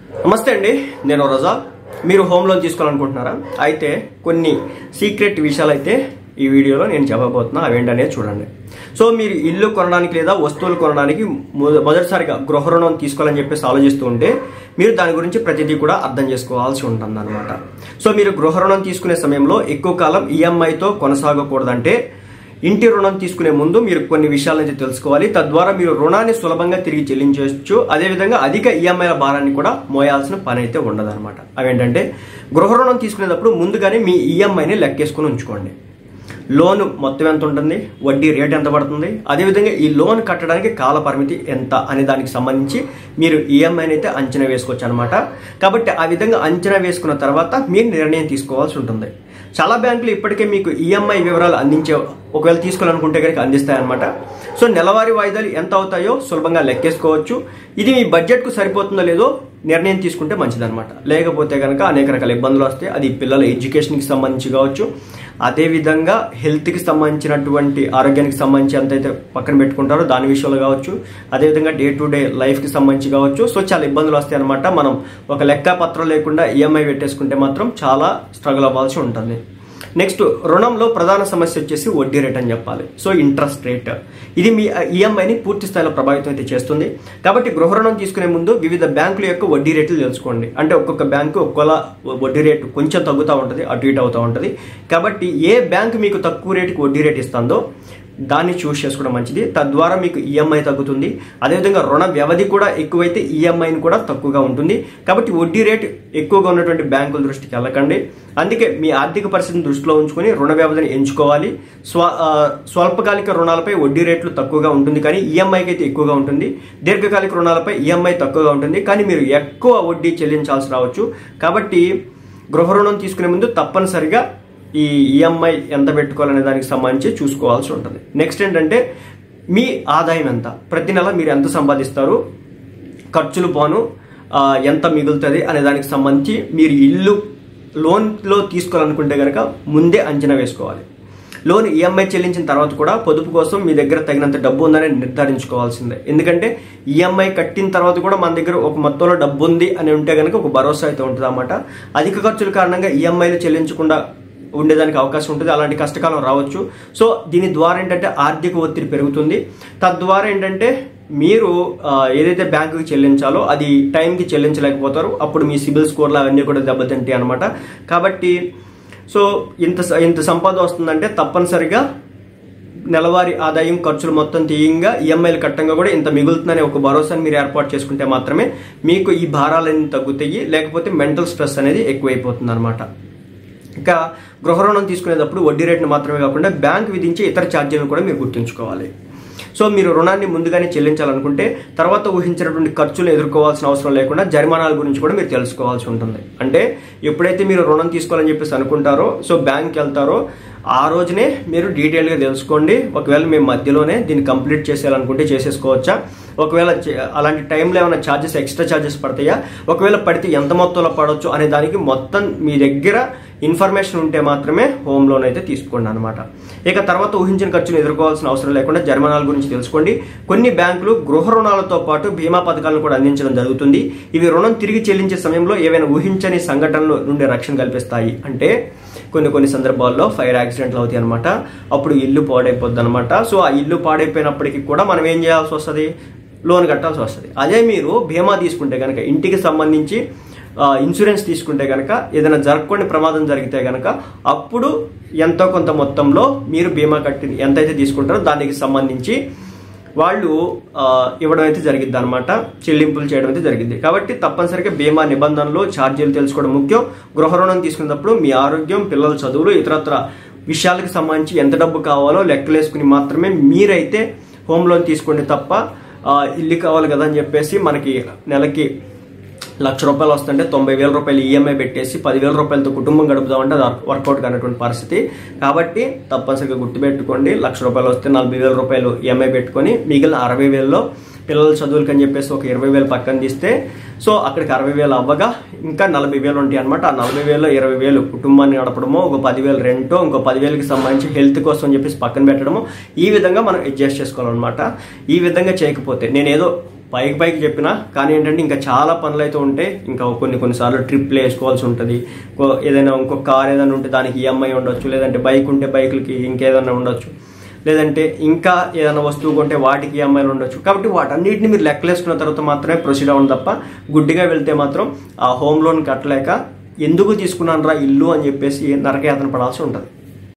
నమస్తే అండి, నేను రజా. మీరు హోమ్ లోన్ తీసుకోవాలనుకుంటున్నారా? అయితే కొన్ని సీక్రెట్ విషయాలు అయితే ఈ వీడియోలో నేను చెప్పబోతున్నా. అవేంటనేది చూడండి. సో మీరు ఇల్లు కొనడానికి లేదా వస్తువులు కొనడానికి మొదటిసారిగా గృహ రుణం తీసుకోవాలని చెప్పేసి ఆలోచిస్తూ ఉంటే మీరు దాని గురించి ప్రతిదీ కూడా అర్థం చేసుకోవాల్సి ఉంటుంది అనమాట. సో మీరు గృహ రుణం తీసుకునే సమయంలో ఎక్కువ కాలం ఈఎంఐతో కొనసాగకూడదంటే ఇంటి రుణం తీసుకునే ముందు మీరు కొన్ని విషయాలైతే తెలుసుకోవాలి. తద్వారా మీరు రుణాన్ని సులభంగా తిరిగి చెల్లించవచ్చు. అదేవిధంగా అధిక ఈఎంఐల భారాన్ని కూడా మోయాల్సిన పని అయితే ఉండదన్నమాట. అవేంటంటే గృహ రుణం తీసుకునేటప్పుడు ముందుగానే మీ ఈఎంఐని లెక్కేసుకుని ఉంచుకోండి. లోన్ మొత్తం ఎంత ఉంటుంది, వడ్డీ రేట్ ఎంత పడుతుంది, అదేవిధంగా ఈ లోన్ కట్టడానికి కాల పరిమితి ఎంత అనే దానికి సంబంధించి మీరు ఈఎంఐని అయితే అంచనా వేసుకోవచ్చు అనమాట. కాబట్టి ఆ విధంగా అంచనా వేసుకున్న తర్వాత మీరు నిర్ణయం తీసుకోవాల్సి ఉంటుంది. చాలా బ్యాంకులు ఇప్పటికే మీకు ఈఎంఐ వివరాలు అందించే, ఒకవేళ తీసుకోవాలనుకుంటే కనుక అందిస్తాయన్నమాట. సో నెలవారీ వాయిదాలు ఎంత అవుతాయో సులభంగా లెక్కేసుకోవచ్చు. ఇది మీ బడ్జెట్కు సరిపోతుందో లేదో నిర్ణయం తీసుకుంటే మంచిదన్నమాట. లేకపోతే కనుక అనేక రకాల ఇబ్బందులు వస్తాయి. అది పిల్లల ఎడ్యుకేషన్కి సంబంధించి కావచ్చు, అదేవిధంగా హెల్త్కి సంబంధించినటువంటి ఆరోగ్యానికి సంబంధించి ఎంతైతే పక్కన పెట్టుకుంటారో దాని విషయంలో కావచ్చు, అదేవిధంగా డే టు డే లైఫ్కి సంబంధించి కావచ్చు. సో చాలా ఇబ్బందులు వస్తాయి అనమాట. మనం ఒక లెక్కపత్రం లేకుండా ఈఎంఐ పెట్టేసుకుంటే మాత్రం చాలా స్ట్రగుల్ అవ్వాల్సి ఉంటుంది. నెక్స్ట్, రుణంలో ప్రధాన సమస్య వచ్చేసి వడ్డీ రేట్ అని చెప్పాలి. సో ఇంట్రెస్ట్ రేట్, ఇది మీ ఈఎంఐని పూర్తి స్థాయిలో ప్రభావితం అయితే చేస్తుంది. కాబట్టి గృహ రుణం తీసుకునే ముందు వివిధ బ్యాంకుల యొక్క వడ్డీ రేట్లు తెలుసుకోండి. అంటే ఒక్కొక్క బ్యాంకు ఒక్కోలా వడ్డీ రేటు కొంచెం తగ్గుతూ ఉంటుంది, అటు ఇటు అవుతూ ఉంటుంది. కాబట్టి ఏ బ్యాంకు మీకు తక్కువ రేటుకి వడ్డీ రేట్ ఇస్తుందో దాన్ని చూస్ చేసుకోవడం మంచిది. తద్వారా మీకు ఈఎంఐ తగ్గుతుంది. అదేవిధంగా రుణ వ్యవధి కూడా ఎక్కువైతే ఈఎంఐని కూడా తక్కువగా ఉంటుంది. కాబట్టి వడ్డీ రేటు ఎక్కువగా ఉన్నటువంటి బ్యాంకుల దృష్టికి వెళ్ళకండి. అందుకే మీ ఆర్థిక పరిస్థితిని దృష్టిలో ఉంచుకొని రుణ వ్యవధిని ఎంచుకోవాలి. స్వల్పకాలిక రుణాలపై వడ్డీ రేట్లు తక్కువగా ఉంటుంది, కానీ ఈఎంఐకి అయితే ఎక్కువగా ఉంటుంది. దీర్ఘకాలిక రుణాలపై ఈఎంఐ తక్కువగా ఉంటుంది, కానీ మీరు ఎక్కువ వడ్డీ చెల్లించాల్సి రావచ్చు. కాబట్టి గృహ రుణం తీసుకునే ముందు తప్పనిసరిగా ఈ ఈఎంఐ ఎంత పెట్టుకోవాలనే దానికి సంబంధించి చూసుకోవాల్సి ఉంటుంది. నెక్స్ట్ ఏంటంటే మీ ఆదాయం ఎంత, ప్రతి నెల మీరు ఎంత సంపాదిస్తారు, ఖర్చులు పోను ఎంత మిగులుతుంది అనే దానికి సంబంధించి మీరు ఇల్లు లోన్లో తీసుకోవాలనుకుంటే కనుక ముందే అంచనా వేసుకోవాలి. లోన్ ఈఎంఐ చెల్లించిన తర్వాత కూడా పొదుపు కోసం మీ దగ్గర తగినంత డబ్బు ఉందని నిర్ధారించుకోవాల్సిందే. ఎందుకంటే ఈఎంఐ కట్టిన తర్వాత కూడా మన దగ్గర ఒక మొత్తంలో డబ్బు ఉంది అని ఉంటే కనుక ఒక భరోసా అయితే ఉంటుంది అన్నమాట. అధిక ఖర్చుల కారణంగా ఈఎంఐలు చెల్లించకుండా ఉండేదానికి అవకాశం ఉంటుంది. అలాంటి కష్టకాలం రావచ్చు. సో దీని ద్వారా ఏంటంటే ఆర్థిక ఒత్తిడి పెరుగుతుంది. తద్వారా ఏంటంటే మీరు ఏదైతే బ్యాంకుకి చెల్లించాలో అది టైంకి చెల్లించలేకపోతారు. అప్పుడు మీ సిబిల్ స్కోర్లు అవన్నీ కూడా దెబ్బతింటాయి అనమాట. కాబట్టి సో ఇంత సంపాదన వస్తుందంటే తప్పనిసరిగా నెలవారీ ఆదాయం ఖర్చులు మొత్తం తీయంగా ఈఎంఐలు కట్టంగా కూడా ఇంత మిగులుతుందనే ఒక భరోసాని మీరు ఏర్పాటు చేసుకుంటే మాత్రమే మీకు ఈ భారాలన్నీ తగ్గుతాయి. లేకపోతే మెంటల్ స్ట్రెస్ అనేది ఎక్కువైపోతుంది అనమాట. ఇంకా గృహ రుణం తీసుకునేటప్పుడు వడ్డీ రేటును మాత్రమే కాకుండా బ్యాంక్ విధించే ఇతర ఛార్జీలను కూడా మీరు గుర్తుంచుకోవాలి. సో మీరు రుణాన్ని ముందుగానే చెల్లించాలనుకుంటే తర్వాత ఊహించినటువంటి ఖర్చులు ఎదుర్కోవాల్సిన అవసరం లేకుండా జరిమానాల గురించి కూడా మీరు తెలుసుకోవాల్సి ఉంటుంది. అంటే ఎప్పుడైతే మీరు రుణం తీసుకోవాలని చెప్పేసి అనుకుంటారో, సో బ్యాంక్కి వెళ్తారో ఆ రోజునే మీరు డీటెయిల్గా తెలుసుకోండి. ఒకవేళ మేము మధ్యలోనే దీన్ని కంప్లీట్ చేసేయాలనుకుంటే చేసేసుకోవచ్చా, ఒకవేళ అలాంటి టైంలో ఏమైనా ఛార్జెస్ ఎక్స్ట్రా ఛార్జెస్ పడతాయా, ఒకవేళ పడితే ఎంత మొత్తంలో పడవచ్చు అనే దానికి మొత్తం మీ దగ్గర ఇన్ఫర్మేషన్ ఉంటే మాత్రమే హోమ్ లోన్ అయితే తీసుకోండి అనమాట. ఇక తర్వాత ఊహించిన ఖర్చులు ఎదుర్కోవాల్సిన అవసరం లేకుండా జరిమానాల గురించి తెలుసుకోండి. కొన్ని బ్యాంకులు గృహ రుణాలతో పాటు బీమా పథకాలను కూడా అందించడం జరుగుతుంది. ఇవి రుణం తిరిగి చెల్లించే సమయంలో ఏవైనా ఊహించని సంఘటనల నుండి రక్షణ కల్పిస్తాయి. అంటే కొన్ని సందర్భాల్లో ఫైర్ యాక్సిడెంట్లు అవుతాయి అనమాట. అప్పుడు ఇల్లు పాడైపోద్ది అనమాట. సో ఆ ఇల్లు పాడైపోయినప్పటికీ కూడా మనం ఏం చేయాల్సి వస్తుంది, లోన్ కట్టాల్సి వస్తుంది. అదే మీరు బీమా తీసుకుంటే కనుక, ఇంటికి సంబంధించి ఇన్సూరెన్స్ తీసుకుంటే కనుక ఏదైనా జరగకుండా ప్రమాదం జరిగితే కనుక అప్పుడు ఎంతో కొంత మొత్తంలో మీరు బీమా కట్టి ఎంతైతే తీసుకుంటారో దానికి సంబంధించి వాళ్ళు ఇవ్వడం అయితే జరిగింది అనమాట, చెల్లింపులు చేయడం అయితే జరిగింది. కాబట్టి తప్పనిసరిగా బీమా నిబంధనలు, ఛార్జీలు తెలుసుకోవడం ముఖ్యం. గృహ రుణం తీసుకున్నప్పుడు మీ ఆరోగ్యం, పిల్లల చదువులు, ఇతరత్ర విషయాలకు సంబంధించి ఎంత డబ్బు కావాలో లెక్కలేసుకుని మాత్రమే మీరైతే హోమ్ లోన్ తీసుకోండి. తప్ప ఇల్లు కావాలి కదా అని చెప్పేసి మనకి నెలకి ₹1,00,000 వస్తుంటే 90,000 రూపాయలు ఈఎంఐ పెట్టేసి 10,000 రూపాయలతో కుటుంబం గడుపుదామంటే అది వర్కౌట్ కానటువంటి పరిస్థితి. కాబట్టి తప్పనిసరిగా గుర్తుపెట్టుకోండి, ₹1,00,000 వస్తే 40,000 రూపాయలు ఈఎంఐ పెట్టుకొని మిగిలిన 60,000లో పిల్లల చదువులకి అని చెప్పేసి ఒక 20,000 పక్కన తీస్తే సో అక్కడికి 60,000 అవ్వగా ఇంకా 40,000 ఉంటాయి అనమాట. ఆ 40,000లో 20,000 కుటుంబాన్ని నడపడమో, ఒక 10,000 రెంటో, ఇంకో 10,000కి సంబంధించి హెల్త్ కోసం అని చెప్పేసి పక్కన పెట్టడము, ఈ విధంగా మనం అడ్జస్ట్ చేసుకోవాలన్నమాట. ఈ విధంగా చేయకపోతే నేనేదో పైకి చెప్పినా, కానీ ఏంటంటే ఇంకా చాలా పనులు అయితే ఉంటాయి. ఇంకా కొన్నిసార్లు ట్రిప్లు వేసుకోవాల్సి ఉంటుంది. ఏదైనా ఇంకొక కార్ ఏదైనా ఉంటే దానికి ఈఎంఐ ఉండొచ్చు, లేదంటే బైక్ ఉంటే బైకులకి ఇంకేదైనా ఉండొచ్చు, లేదంటే ఇంకా ఏదైనా వస్తువు కొంటే వాటికి ఈఎంఐలు ఉండొచ్చు. కాబట్టి వాటన్నిటిని మీరు లెక్కలేసుకున్న తర్వాత మాత్రమే ప్రొసీడ్ అవ్వండి తప్ప గుడ్డిగా వెళ్తే మాత్రం ఆ హోమ్ లోన్ కట్టలేక ఎందుకు తీసుకున్నాను రా ఇల్లు అని చెప్పేసి నరకయాతన పడాల్సి ఉంటుంది.